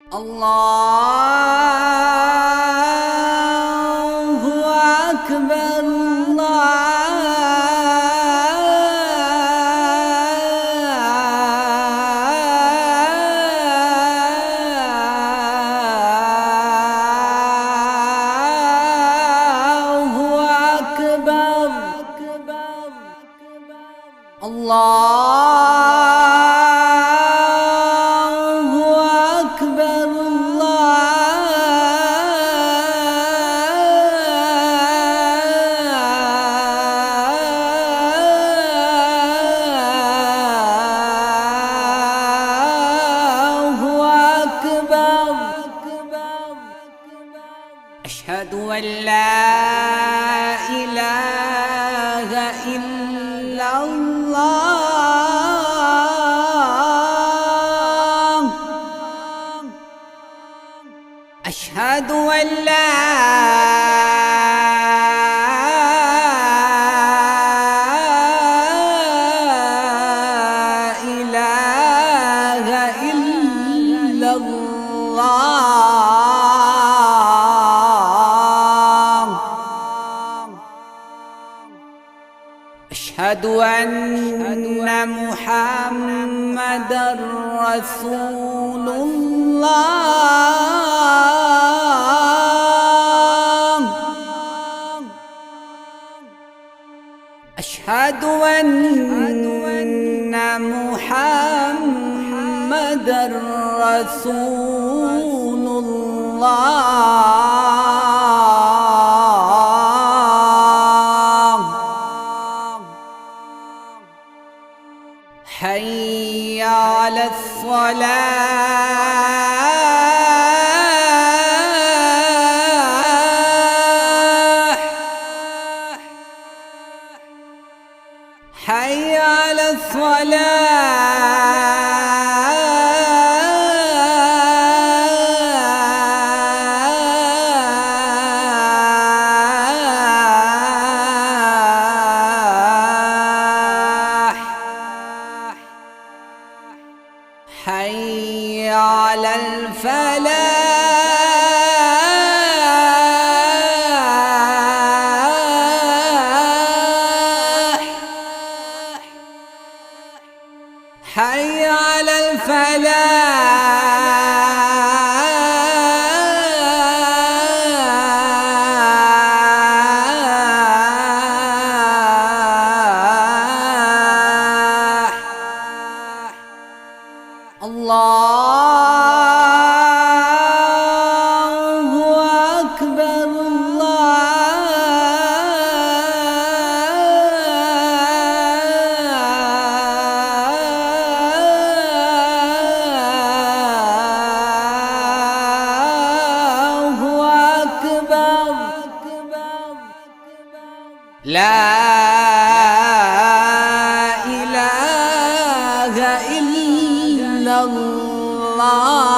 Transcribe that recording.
الله أكبر الله أكبر الله أكبر الله أكبر. أشهد أن لا إله إلا الله. أشهد أن لا إله إلا الله. أشهد أن محمدًا رسول الله. أشهد أن محمدًا رسول الله. حي على الصلاة. حي على الصلاة. حي على الفلاح. حي على الفلاح. الله أكبر الله أكبر. لا إله إلا الله.